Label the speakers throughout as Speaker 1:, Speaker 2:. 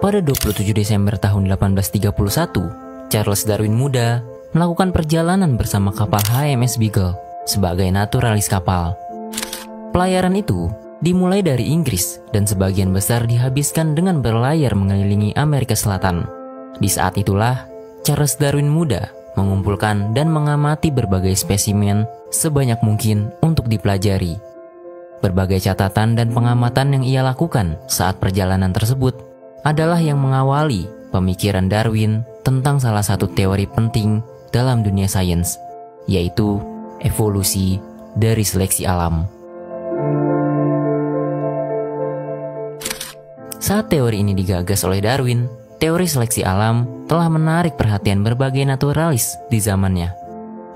Speaker 1: Pada 27 Desember tahun 1831, Charles Darwin muda melakukan perjalanan bersama kapal HMS Beagle sebagai naturalis kapal. Pelayaran itu dimulai dari Inggris dan sebagian besar dihabiskan dengan berlayar mengelilingi Amerika Selatan. Di saat itulah, Charles Darwin muda mengumpulkan dan mengamati berbagai spesimen sebanyak mungkin untuk dipelajari. Berbagai catatan dan pengamatan yang ia lakukan saat perjalanan tersebut adalah yang mengawali pemikiran Darwin tentang salah satu teori penting dalam dunia sains, yaitu evolusi dari seleksi alam. Saat teori ini digagas oleh Darwin, teori seleksi alam telah menarik perhatian berbagai naturalis di zamannya.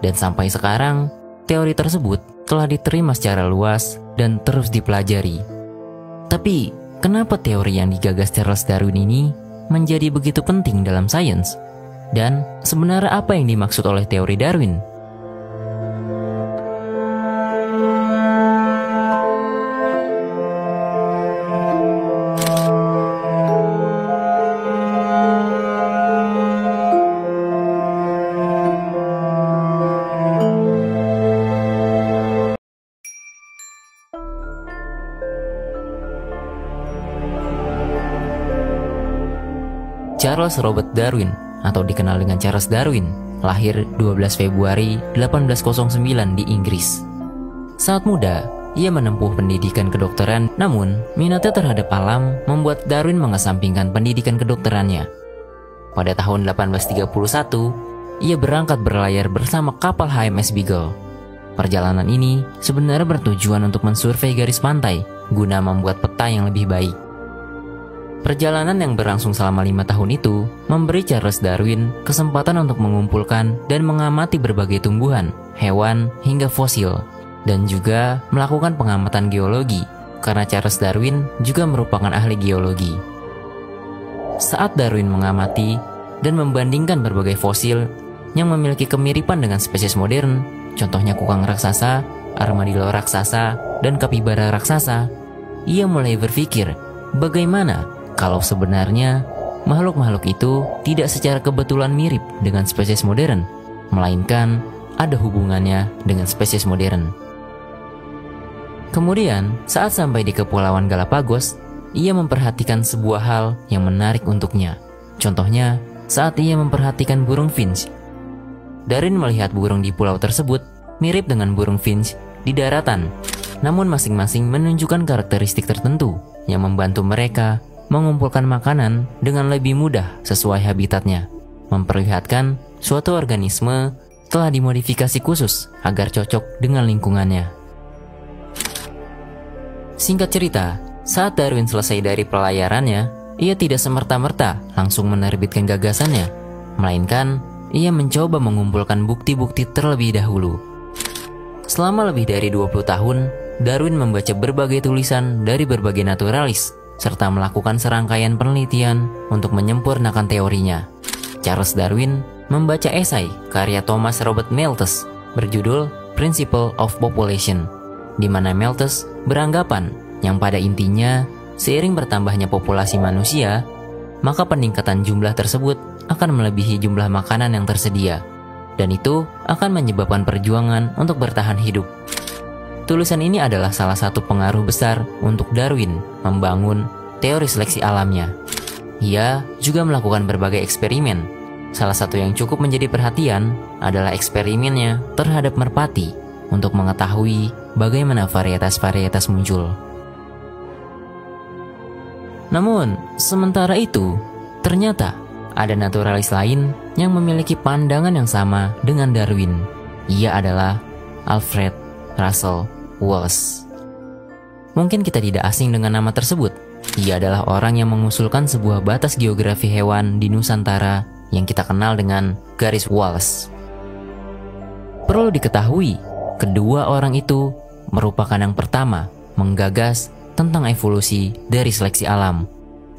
Speaker 1: Dan sampai sekarang, teori tersebut telah diterima secara luas dan terus dipelajari. Tapi, kenapa teori yang digagas Charles Darwin ini menjadi begitu penting dalam sains? Dan sebenarnya apa yang dimaksud oleh teori Darwin? Charles Robert Darwin atau dikenal dengan Charles Darwin lahir 12 Februari 1809 di Inggris. Saat muda, ia menempuh pendidikan kedokteran, namun minatnya terhadap alam membuat Darwin mengesampingkan pendidikan kedokterannya. Pada tahun 1831, ia berangkat berlayar bersama kapal HMS Beagle. Perjalanan ini sebenarnya bertujuan untuk mensurvei garis pantai guna membuat peta yang lebih baik. Perjalanan yang berlangsung selama 5 tahun itu memberi Charles Darwin kesempatan untuk mengumpulkan dan mengamati berbagai tumbuhan, hewan, hingga fosil, dan juga melakukan pengamatan geologi, karena Charles Darwin juga merupakan ahli geologi. Saat Darwin mengamati dan membandingkan berbagai fosil yang memiliki kemiripan dengan spesies modern, contohnya kukang raksasa, armadillo raksasa, dan kapibara raksasa, ia mulai berpikir bagaimana kalau sebenarnya makhluk-makhluk itu tidak secara kebetulan mirip dengan spesies modern, melainkan ada hubungannya dengan spesies modern. Kemudian, saat sampai di Kepulauan Galapagos, ia memperhatikan sebuah hal yang menarik untuknya. Contohnya, saat ia memperhatikan burung finch. Darwin melihat burung di pulau tersebut mirip dengan burung finch di daratan, namun masing-masing menunjukkan karakteristik tertentu yang membantu mereka mengumpulkan makanan dengan lebih mudah sesuai habitatnya, memperlihatkan suatu organisme telah dimodifikasi khusus agar cocok dengan lingkungannya. Singkat cerita, saat Darwin selesai dari pelayarannya, ia tidak semerta-merta langsung menerbitkan gagasannya, melainkan ia mencoba mengumpulkan bukti-bukti terlebih dahulu. Selama lebih dari 20 tahun, Darwin membaca berbagai tulisan dari berbagai naturalis, serta melakukan serangkaian penelitian untuk menyempurnakan teorinya. Charles Darwin membaca esai karya Thomas Robert Malthus berjudul Principle of Population, di mana Malthus beranggapan yang pada intinya seiring bertambahnya populasi manusia, maka peningkatan jumlah tersebut akan melebihi jumlah makanan yang tersedia, dan itu akan menyebabkan perjuangan untuk bertahan hidup. Tulisan ini adalah salah satu pengaruh besar untuk Darwin membangun teori seleksi alamnya. Ia juga melakukan berbagai eksperimen. Salah satu yang cukup menjadi perhatian adalah eksperimennya terhadap merpati untuk mengetahui bagaimana varietas-varietas muncul. Namun, sementara itu, ternyata ada naturalis lain yang memiliki pandangan yang sama dengan Darwin. Ia adalah Alfred Russel Wallace. Mungkin kita tidak asing dengan nama tersebut. Ia adalah orang yang mengusulkan sebuah batas geografi hewan di Nusantara yang kita kenal dengan garis Wallace. Perlu diketahui, kedua orang itu merupakan yang pertama menggagas tentang evolusi dari seleksi alam.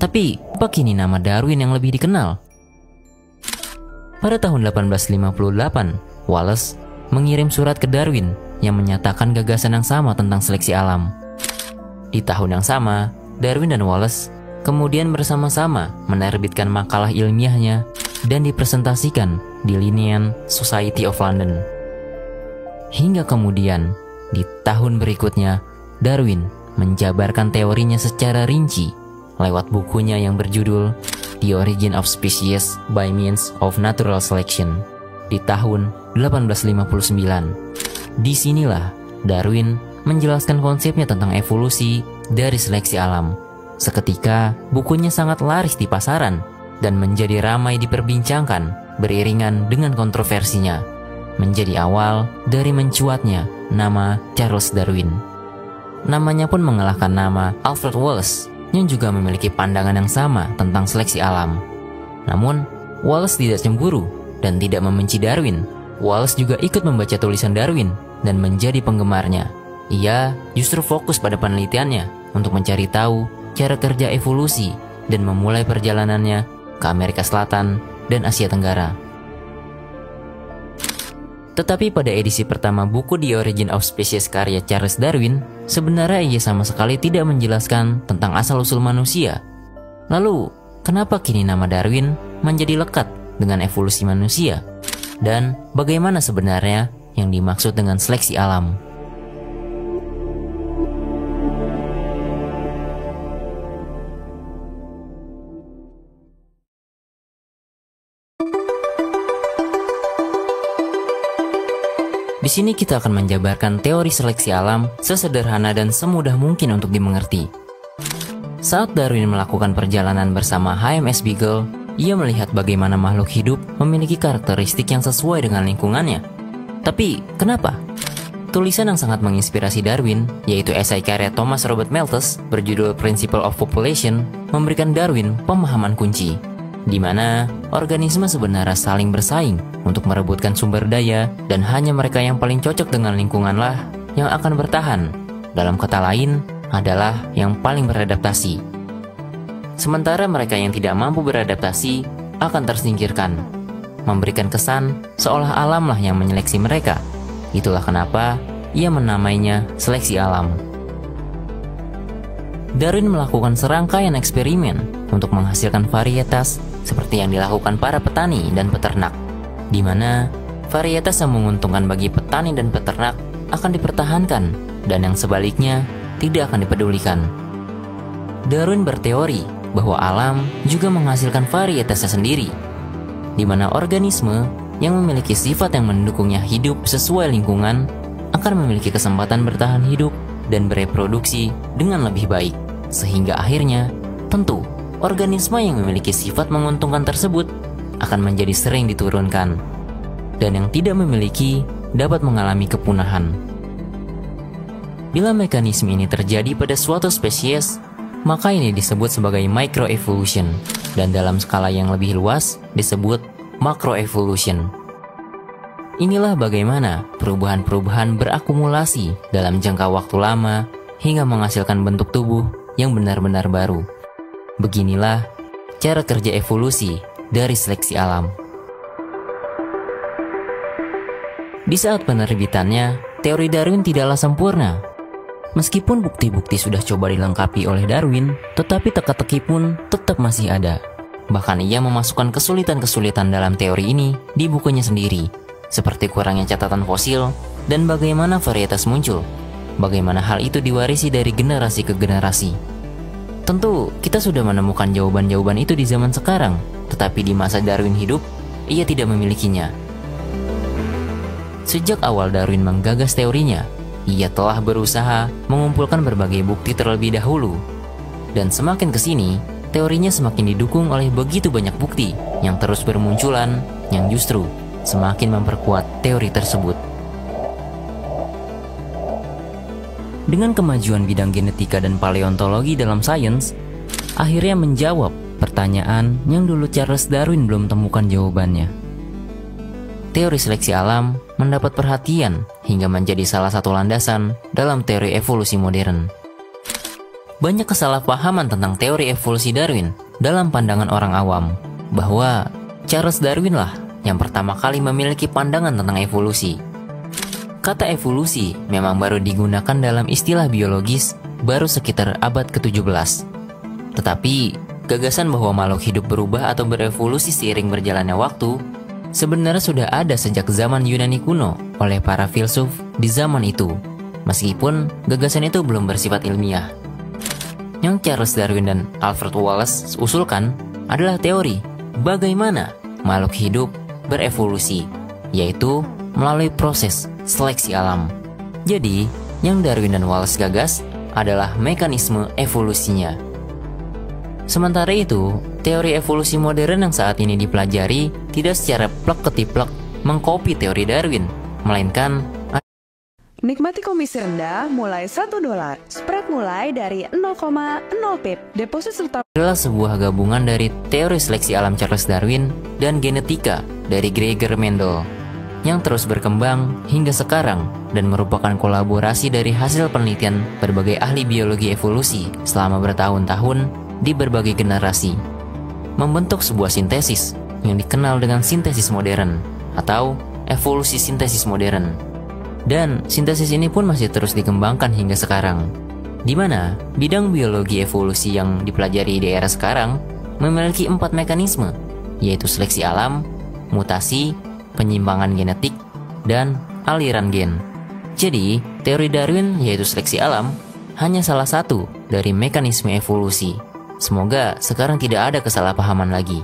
Speaker 1: Tapi, apa kini nama Darwin yang lebih dikenal? Pada tahun 1858, Wallace mengirim surat ke Darwin yang menyatakan gagasan yang sama tentang seleksi alam. Di tahun yang sama, Darwin dan Wallace kemudian bersama-sama menerbitkan makalah ilmiahnya dan dipresentasikan di Linnean Society of London. Hingga kemudian, di tahun berikutnya, Darwin menjabarkan teorinya secara rinci lewat bukunya yang berjudul The Origin of Species by Means of Natural Selection di tahun 1859. Disinilah Darwin menjelaskan konsepnya tentang evolusi dari seleksi alam. Seketika, bukunya sangat laris di pasaran dan menjadi ramai diperbincangkan beriringan dengan kontroversinya. Menjadi awal dari mencuatnya nama Charles Darwin. Namanya pun mengalahkan nama Alfred Wallace yang juga memiliki pandangan yang sama tentang seleksi alam. Namun, Wallace tidak cemburu dan tidak membenci Darwin. Wallace juga ikut membaca tulisan Darwin dan menjadi penggemarnya. Ia justru fokus pada penelitiannya untuk mencari tahu cara kerja evolusi dan memulai perjalanannya ke Amerika Selatan dan Asia Tenggara. Tetapi pada edisi pertama buku The Origin of Species karya Charles Darwin, sebenarnya ia sama sekali tidak menjelaskan tentang asal-usul manusia. Lalu, kenapa kini nama Darwin menjadi lekat dengan evolusi manusia? Dan bagaimana sebenarnya yang dimaksud dengan seleksi alam? Di sini kita akan menjabarkan teori seleksi alam sesederhana dan semudah mungkin untuk dimengerti. Saat Darwin melakukan perjalanan bersama HMS Beagle, ia melihat bagaimana makhluk hidup memiliki karakteristik yang sesuai dengan lingkungannya. Tapi, kenapa? Tulisan yang sangat menginspirasi Darwin, yaitu esai karya Thomas Robert Malthus berjudul Principle of Population, memberikan Darwin pemahaman kunci, di mana organisme sebenarnya saling bersaing untuk merebutkan sumber daya dan hanya mereka yang paling cocok dengan lingkunganlah yang akan bertahan. Dalam kata lain, adalah yang paling beradaptasi. Sementara mereka yang tidak mampu beradaptasi akan tersingkirkan, memberikan kesan seolah alamlah yang menyeleksi mereka. Itulah kenapa ia menamainya seleksi alam. Darwin melakukan serangkaian eksperimen untuk menghasilkan varietas seperti yang dilakukan para petani dan peternak, di mana varietas yang menguntungkan bagi petani dan peternak akan dipertahankan dan yang sebaliknya tidak akan dipedulikan. Darwin berteori bahwa alam juga menghasilkan varietasnya sendiri, di mana organisme yang memiliki sifat yang mendukungnya hidup sesuai lingkungan akan memiliki kesempatan bertahan hidup dan bereproduksi dengan lebih baik, sehingga akhirnya tentu organisme yang memiliki sifat menguntungkan tersebut akan menjadi sering diturunkan, dan yang tidak memiliki dapat mengalami kepunahan. Bila mekanisme ini terjadi pada suatu spesies, maka ini disebut sebagai microevolution, dan dalam skala yang lebih luas disebut macroevolution. Inilah bagaimana perubahan-perubahan berakumulasi dalam jangka waktu lama hingga menghasilkan bentuk tubuh yang benar-benar baru. Beginilah cara kerja evolusi dari seleksi alam. Di saat penerbitannya, teori Darwin tidaklah sempurna. Meskipun bukti-bukti sudah coba dilengkapi oleh Darwin, tetapi teka-teki pun tetap masih ada. Bahkan ia memasukkan kesulitan-kesulitan dalam teori ini di bukunya sendiri, seperti kurangnya catatan fosil dan bagaimana varietas muncul. Bagaimana hal itu diwarisi dari generasi ke generasi. Tentu, kita sudah menemukan jawaban-jawaban itu di zaman sekarang, tetapi di masa Darwin hidup, ia tidak memilikinya. Sejak awal Darwin menggagas teorinya, ia telah berusaha mengumpulkan berbagai bukti terlebih dahulu. Dan semakin kesini, teorinya semakin didukung oleh begitu banyak bukti yang terus bermunculan, yang justru semakin memperkuat teori tersebut. Dengan kemajuan bidang genetika dan paleontologi dalam sains, akhirnya menjawab pertanyaan yang dulu Charles Darwin belum temukan jawabannya. Teori seleksi alam mendapat perhatian hingga menjadi salah satu landasan dalam teori evolusi modern. Banyak kesalahpahaman tentang teori evolusi Darwin dalam pandangan orang awam, bahwa Charles Darwin lah yang pertama kali memiliki pandangan tentang evolusi. Kata evolusi memang baru digunakan dalam istilah biologis baru sekitar abad ke-17. Tetapi, gagasan bahwa makhluk hidup berubah atau berevolusi seiring berjalannya waktu sebenarnya sudah ada sejak zaman Yunani kuno oleh para filsuf di zaman itu, meskipun gagasan itu belum bersifat ilmiah. Yang Charles Darwin dan Alfred Wallace usulkan adalah teori bagaimana makhluk hidup berevolusi, yaitu melalui proses seleksi alam. Jadi, yang Darwin dan Wallace gagas adalah mekanisme evolusinya. Sementara itu, teori evolusi modern yang saat ini dipelajari tidak secara plek-ketiplek mengkopi teori Darwin, melainkan
Speaker 2: nikmati komisi rendah mulai $1, spread mulai dari 0,0 pip, deposit serta
Speaker 1: adalah sebuah gabungan dari teori seleksi alam Charles Darwin dan genetika dari Gregor Mendel yang terus berkembang hingga sekarang dan merupakan kolaborasi dari hasil penelitian berbagai ahli biologi evolusi selama bertahun-tahun di berbagai generasi, membentuk sebuah sintesis yang dikenal dengan sintesis modern atau evolusi sintesis modern. Dan sintesis ini pun masih terus dikembangkan hingga sekarang, di mana bidang biologi evolusi yang dipelajari di era sekarang memiliki 4 mekanisme, yaitu seleksi alam, mutasi, penyimpangan genetik, dan aliran gen. Jadi, teori Darwin yaitu seleksi alam hanya salah satu dari mekanisme evolusi. Semoga sekarang tidak ada kesalahpahaman lagi.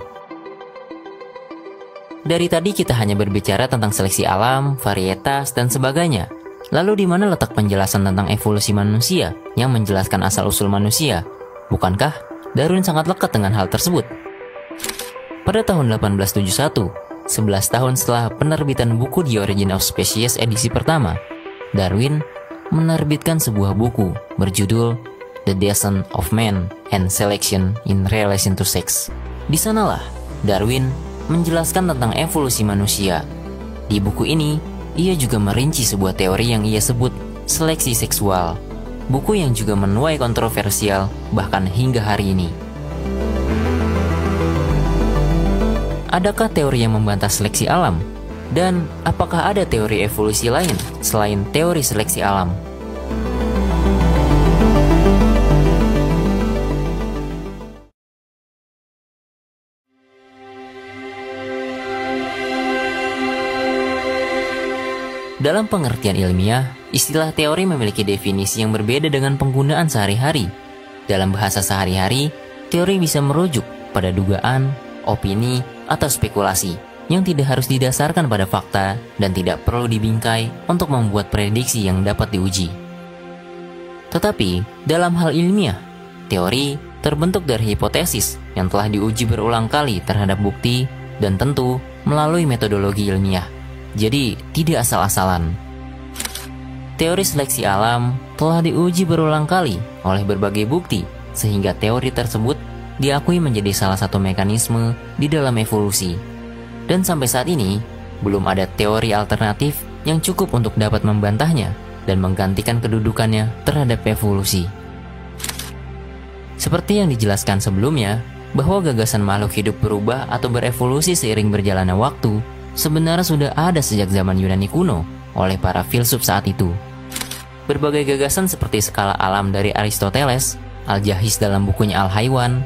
Speaker 1: Dari tadi kita hanya berbicara tentang seleksi alam, varietas, dan sebagainya. Lalu di mana letak penjelasan tentang evolusi manusia yang menjelaskan asal-usul manusia? Bukankah Darwin sangat lekat dengan hal tersebut? Pada tahun 1871, 11 tahun setelah penerbitan buku The Origin of Species edisi pertama, Darwin menerbitkan sebuah buku berjudul The Descent of Man and Selection in Relation to Sex. Di sanalah Darwin menjelaskan tentang evolusi manusia. Di buku ini, ia juga merinci sebuah teori yang ia sebut seleksi seksual. Buku yang juga menuai kontroversial bahkan hingga hari ini. Adakah teori yang membantah seleksi alam? Dan apakah ada teori evolusi lain selain teori seleksi alam? Dalam pengertian ilmiah, istilah teori memiliki definisi yang berbeda dengan penggunaan sehari-hari. Dalam bahasa sehari-hari, teori bisa merujuk pada dugaan, opini, atau spekulasi yang tidak harus didasarkan pada fakta dan tidak perlu dibingkai untuk membuat prediksi yang dapat diuji. Tetapi, dalam hal ilmiah, teori terbentuk dari hipotesis yang telah diuji berulang kali terhadap bukti dan tentu melalui metodologi ilmiah. Jadi, tidak asal-asalan. Teori seleksi alam telah diuji berulang kali oleh berbagai bukti, sehingga teori tersebut diakui menjadi salah satu mekanisme di dalam evolusi. Dan sampai saat ini, belum ada teori alternatif yang cukup untuk dapat membantahnya dan menggantikan kedudukannya terhadap evolusi. Seperti yang dijelaskan sebelumnya, bahwa gagasan makhluk hidup berubah atau berevolusi seiring berjalannya waktu sebenarnya sudah ada sejak zaman Yunani kuno oleh para filsuf saat itu. Berbagai gagasan seperti skala alam dari Aristoteles, Al-Jahiz dalam bukunya Al-Haywan,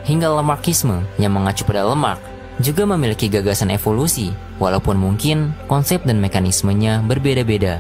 Speaker 1: hingga Lamarckisme yang mengacu pada Lamarck juga memiliki gagasan evolusi, walaupun mungkin konsep dan mekanismenya berbeda-beda.